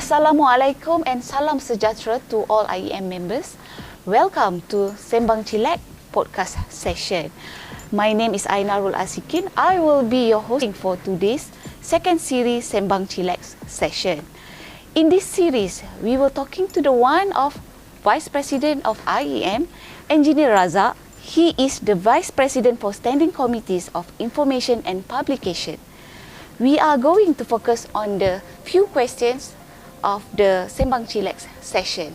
Assalamualaikum and salam sejahtera to all IEM members. Welcome to Sembang Chillex podcast session. My name is Ainarul Asikin. I will be your hosting for today's second series Sembang Chillex session. In this series, we will talking to the one of Vice President of IEM, Engineer Razak. He is the Vice President for Standing Committees of Information and Publication. We are going to focus on the few questions of the Sembang Chillex session.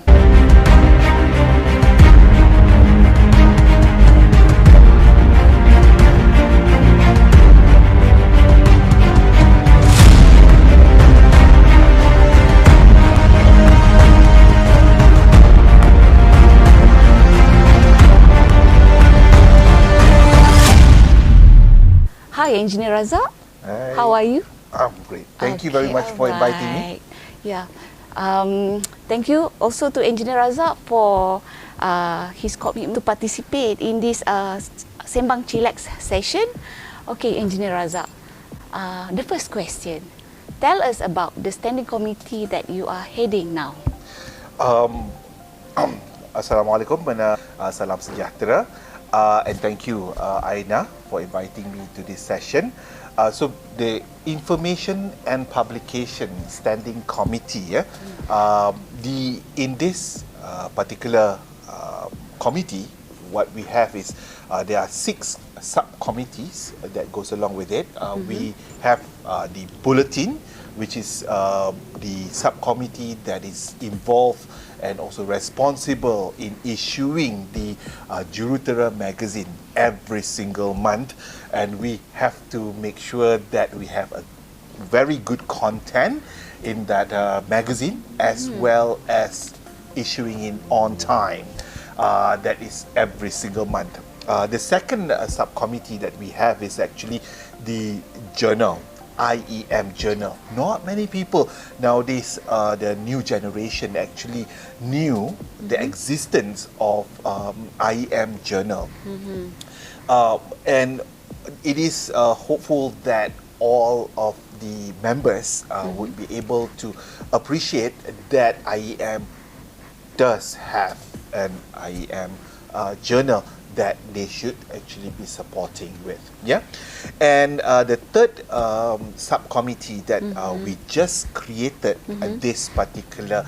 Hi, Engineer Razak. Hi. How are you? I'm great. Thank you very much for inviting me. Yeah. Thank you also to Engineer Razak for his commitment to participate in this Sembang Chillex session. Okay, Engineer Razak. The first question. Tell us about the standing committee that you are heading now. Assalamualaikum and salam sejahtera. And thank you, Aina, for inviting me to this session. So the Information and Publication Standing Committee, in this particular committee, what we have is there are 6 subcommittees that goes along with it. We have the Bulletin, which is the subcommittee that is involved and also responsible in issuing the Jurutera magazine every single month, and we have to make sure that we have a very good content in that magazine, as well as issuing it on time. That is every single month. The second subcommittee that we have is actually the journal, IEM Journal. Not many people nowadays, the new generation actually knew the existence of IEM Journal. And it is hopeful that all of the members would be able to appreciate that IEM does have an IEM journal that they should actually be supporting with. Yeah, and the third subcommittee that we just created at this particular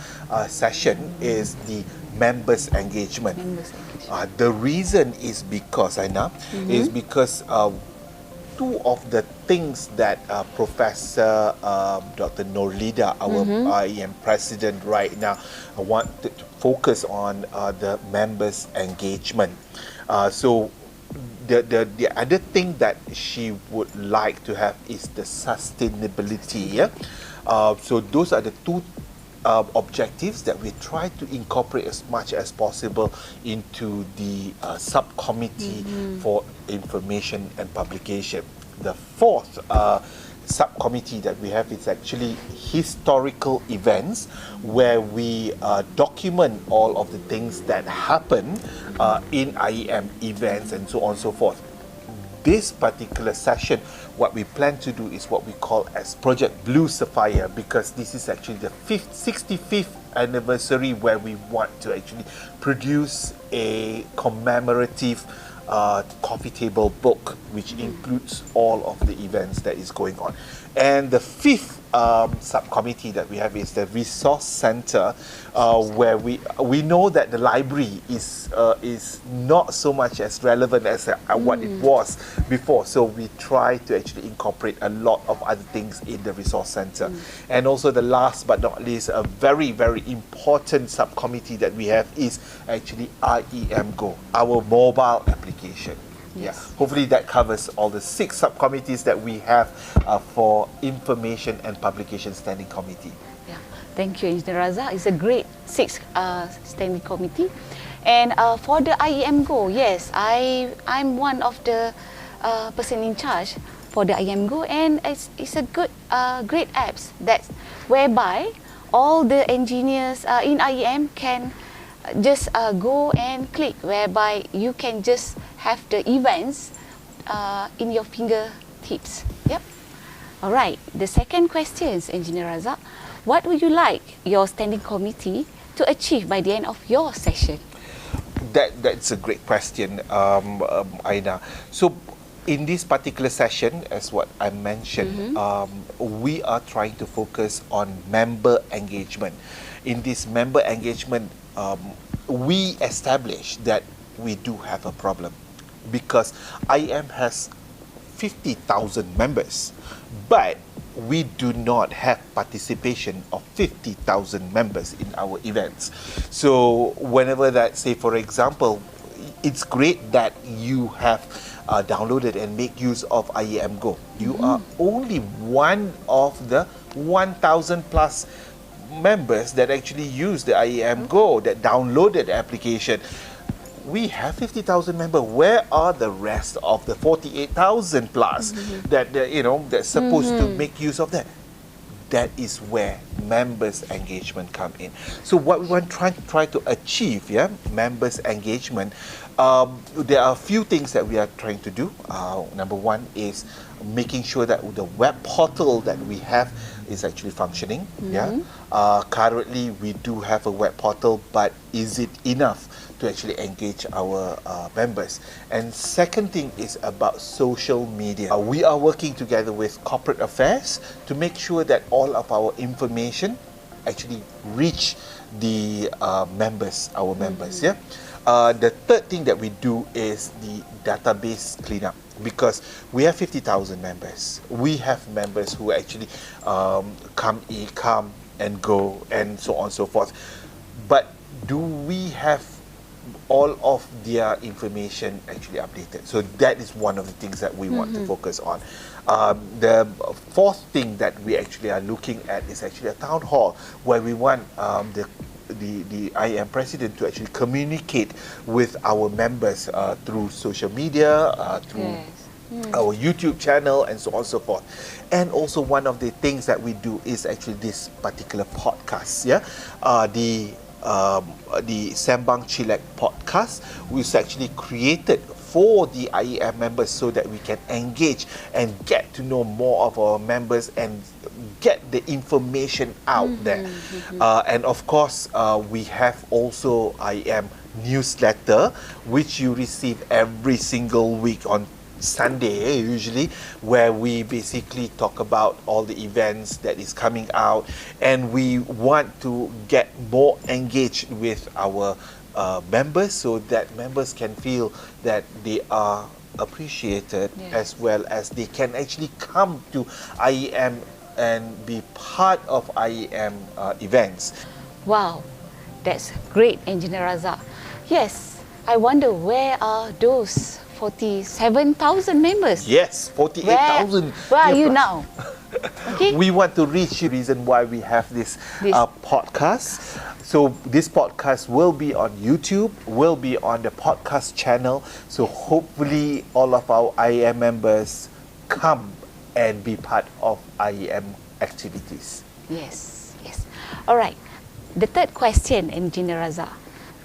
session is the members engagement. The reason is because is because two of the things that Professor Dr. Nurlida, our IEM president right now, wanted to focus on the members engagement. So the other thing that she would like to have is the sustainability. So those are the two objectives that we try to incorporate as much as possible into the subcommittee for information and publication. The fourth subcommittee that we have is actually historical events, where we document all of the things that happen in IEM events and so on and so forth. This particular session, what we plan to do is what we call as Project Blue Sapphire, because this is actually the 65th anniversary where we want to actually produce a commemorative coffee table book, which includes all of the events that is going on. And the fifth subcommittee that we have is the resource center, where we know that the library is not so much as relevant as what it was before, so we try to actually incorporate a lot of other things in the resource center. And also the last but not least, a very, very important subcommittee that we have is actually IEMGo, our mobile application. Yeah, hopefully that covers all the 6 subcommittees that we have for Information and Publication Standing Committee. Yeah, thank you, Engineer Razak. It's a great 6 standing committee. And for the IEMGo, yes, I'm one of the person in charge for the IEMGo, and it's a good, great apps that whereby all the engineers in IEM can just go and click, whereby you can just have the events in your fingertips. Yep. All right. The second question, Engineer Razak, what would you like your standing committee to achieve by the end of your session? That's a great question, Aina. So, in this particular session, as what I mentioned, we are trying to focus on member engagement. In this member engagement, we establish that we do have a problem because IEM has 50,000 members, but we do not have participation of 50,000 members in our events. So whenever that, say for example, it's great that you have downloaded and make use of IEMGo. You are only one of the 1,000 plus members that actually use the IEMGo, that downloaded the application. We have 50,000 members. Where are the rest of the 48,000 plus that that's supposed to make use of that? That is where members engagement come in. So what we want try to achieve, members engagement. There are a few things that we are trying to do. Number one is making sure that the web portal that we have is actually functioning. Currently we do have a web portal, but is it enough to actually engage our members? And second thing is about social media. We are working together with corporate affairs to make sure that all of our information actually reach the members, our members. The third thing that we do is the database cleanup, because we have 50,000 members. We have members who actually come and go and so on and so forth. But do we have all of their information actually updated? So that is one of the things that we want to focus on. The fourth thing that we actually are looking at is actually a town hall, where we want the IEM president to actually communicate with our members through social media, through our YouTube channel, and so on and so forth. And also one of the things that we do is actually this particular podcast, the Sembang Chillex podcast, which is actually created for the IEM members so that we can engage and get to know more of our members and get the information out there. And of course, we have also IEM newsletter, which you receive every single week on Sunday usually, where we basically talk about all the events that is coming out, and we want to get more engaged with our members so that members can feel that they are appreciated, as well as they can actually come to IEM and be part of IEM events. Wow, that's great, Engineer Razak. Yes, I wonder where are those 47,000 members? Yes, 48,000. Where are you now? Okay. We want to reach the reason why we have this podcast. So this podcast will be on YouTube, will be on the podcast channel. So hopefully all of our IEM members come and be part of IEM activities. Yes. All right. The third question, Engineer Razak.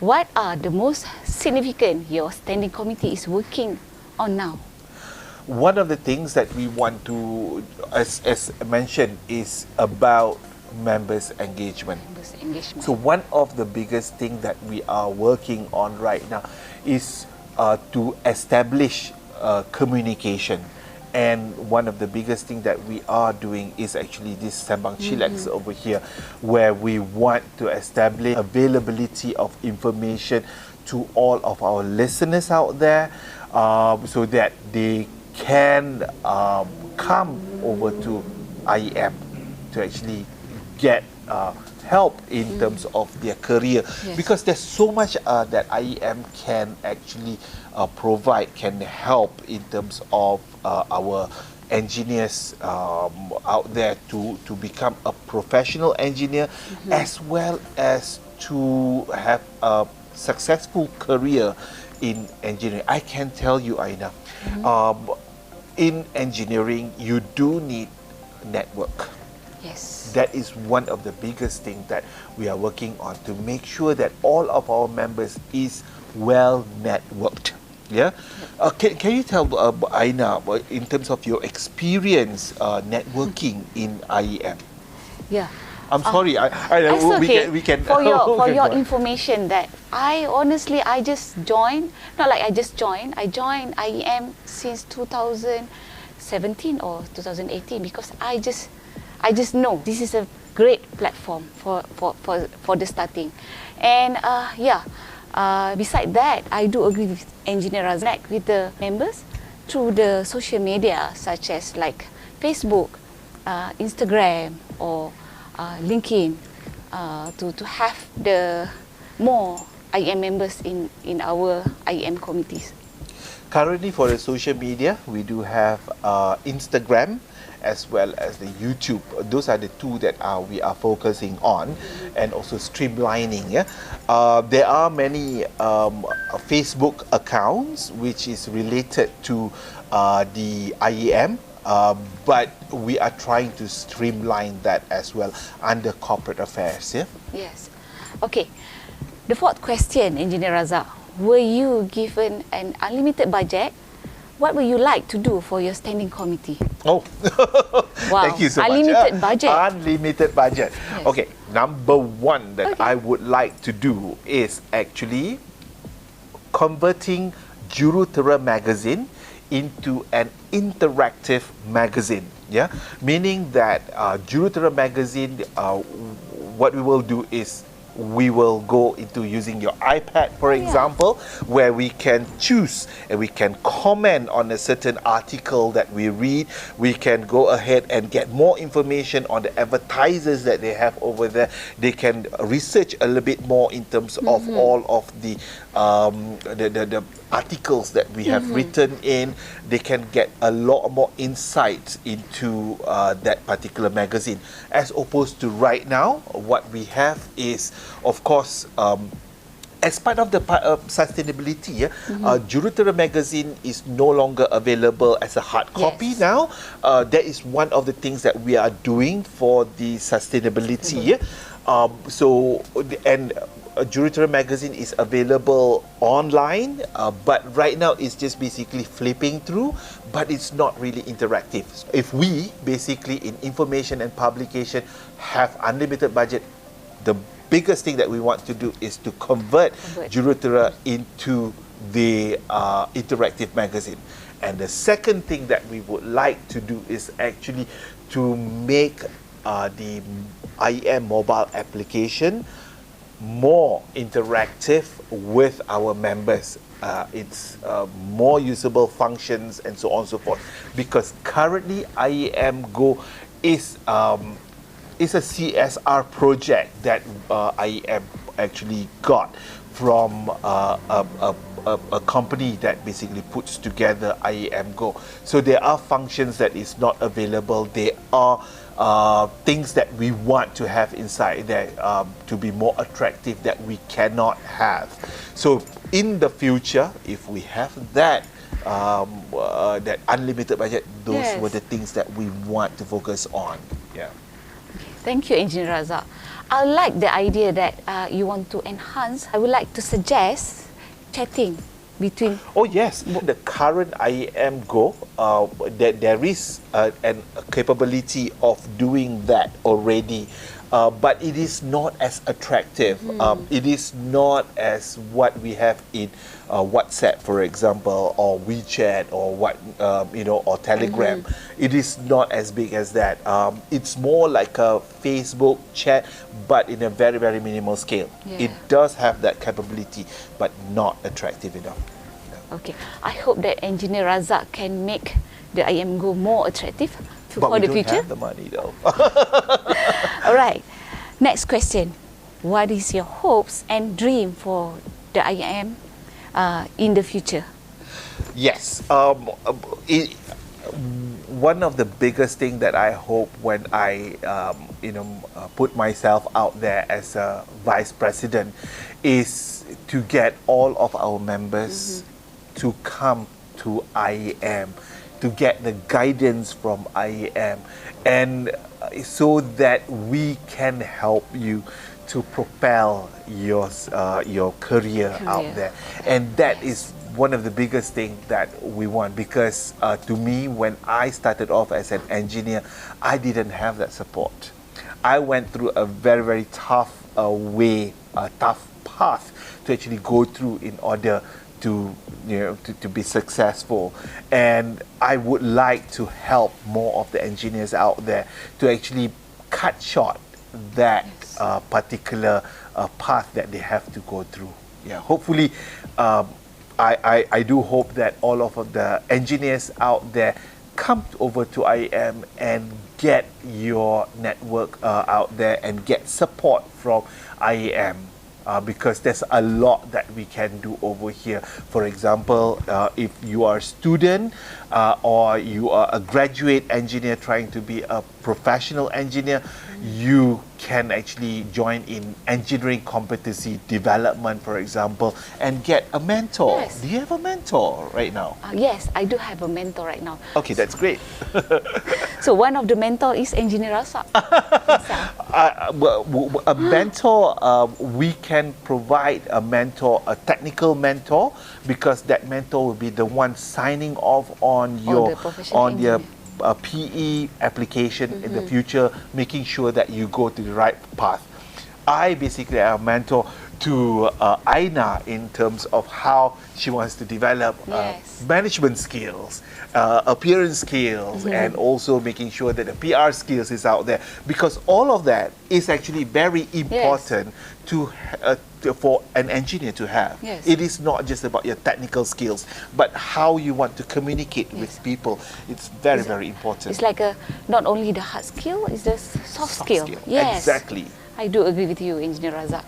What are the most significant your standing committee is working on now? One of the things that we want to, as mentioned, is about members' engagement. So one of the biggest thing that we are working on right now is to establish communication. And one of the biggest thing that we are doing is actually this Sembang Chillex over here, where we want to establish availability of information to all of our listeners out there, so that they can come over to IEM to actually get help in terms of their career, because there's so much that IEM can actually provide, can help in terms of our engineers out there to become a professional engineer, as well as to have a successful career in engineering. I can tell you, Aina, in engineering you do need network. Yes. That is one of the biggest things that we are working on, to make sure that all of our members is well networked. Can you tell Aina, in terms of your experience networking in IEM? Yeah, I'm sorry. That's okay. We can. For Okay, your go on. information, that I honestly just joined. Not like I just joined. I joined IEM since 2017 or 2018 because I just know this is a great platform for the starting, and beside that, I do agree with Engineer Razak with the members through the social media such as like Facebook, Instagram, or LinkedIn, to have the more IEM members in our IEM committees. Currently, for the social media, we do have Instagram as well as the YouTube. Those are the two that we are focusing on, and also streamlining. Yeah, there are many Facebook accounts which is related to the IEM. But we are trying to streamline that as well under corporate affairs. Yeah. Yes. Okay. The fourth question, Engineer Razak. Were you given an unlimited budget? What would you like to do for your standing committee? Oh, Wow. thank you so Unlimited much. budget. Unlimited budget. Yes. Okay, number one that Okay. I would like to do is actually converting Jurutera magazine into an interactive magazine. Yeah, meaning that Jurutera magazine, what we will do is we will go into using your iPad, for example, where we can choose and we can comment on a certain article that we read. We can go ahead and get more information on the advertisers that they have over there. They can research a little bit more in terms of all of the articles that we have written in. They can get a lot more insights into that particular magazine, as opposed to right now what we have is, of course, as part of the sustainability, Jurutera magazine is no longer available as a hard copy now. That is one of the things that we are doing for the sustainability. Jurutera magazine is available online, but right now it's just basically flipping through, but it's not really interactive. If we basically in information and publication have unlimited budget, the biggest thing that we want to do is to convert Jurutera into the interactive magazine. And the second thing that we would like to do is actually to make the IEM mobile application more interactive with our members. It's more usable functions and so on and so forth. Because currently IEMGo is a CSR project that IEM actually got from a company that basically puts together IEMGo. So there are functions that is not available. There are things that we want to have inside there to be more attractive that we cannot have. So in the future, if we have that that unlimited budget, those were the things that we want to focus on. Yeah. Thank you, Engineer Razak. I like the idea that you want to enhance. I would like to suggest chatting between. Oh yes, the current IEMGo, that there is a capability of doing that already, but it is not as attractive. It is not as what we have in WhatsApp, for example, or WeChat, or or Telegram. It is not as big as that. It's more like a Facebook chat, but in a very, very minimal scale. It does have that capability, but not attractive enough. Okay, I hope that Engineer Razak can make the IEMGo more attractive for the future. But we don't have the money though. All right, next question. What is your hopes and dream for the IEM in the future? Yes, one of the biggest thing that I hope when I put myself out there as a vice president is to get all of our members to come to IEM, to get the guidance from IEM, and so that we can help you to propel your career out there. And that is one of the biggest things that we want, because to me, when I started off as an engineer, I didn't have that support. I went through a very, very tough a tough path to actually go through in order to to be successful. And I would like to help more of the engineers out there to actually cut short that particular path that they have to go through. Yeah, hopefully, I do hope that all of the engineers out there come over to IEM and get your network out there and get support from IEM. Because there's a lot that we can do over here. For example, if you are a student or you are a graduate engineer trying to be a professional engineer, you can actually join in engineering competency development, for example, and get a mentor. Yes. Do you have a mentor right now? Yes, I do have a mentor right now. Okay, that's great. So one of the mentor is Engineer Razak. A mentor, we can provide a mentor, a technical mentor, because that mentor will be the one signing off on your PE application in the future, making sure that you go to the right path. I basically am a mentor to Aina in terms of how she wants to develop management skills, appearance skills, and also making sure that the PR skills is out there, because all of that is actually very important for an engineer to have. It is not just about your technical skills, but how you want to communicate with people. It's very, very important. It's like not only the hard skill, it's the soft skill. Yes, exactly. I do agree with you, Engineer Razak.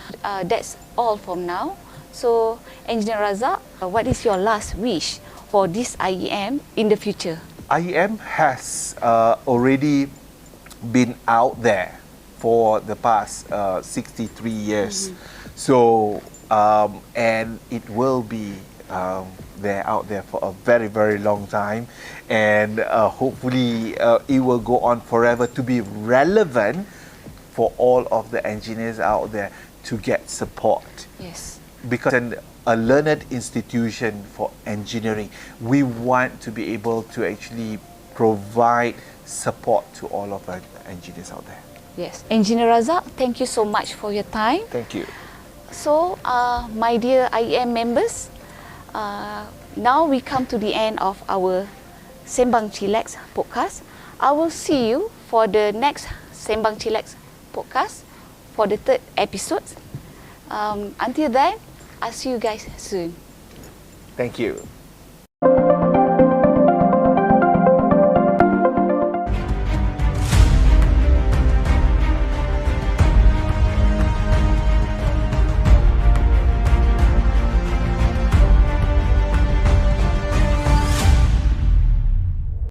That's all from now. So, Engineer Razak, what is your last wish for this IEM in the future? IEM has already been out there for the past 63 years. So, and it will be out there for a very, very long time. And hopefully it will go on forever to be relevant for all of the engineers out there to get support. Yes. Because a learned institution for engineering, we want to be able to actually provide support to all of our engineers out there. Yes. Engineer Razak, thank you so much for your time. Thank you. So, my dear IEM members, now we come to the end of our Sembang Chillex podcast. I will see you for the next Sembang Chillex podcast for the 3rd episode. Until then, I'll see you guys soon. Thank you.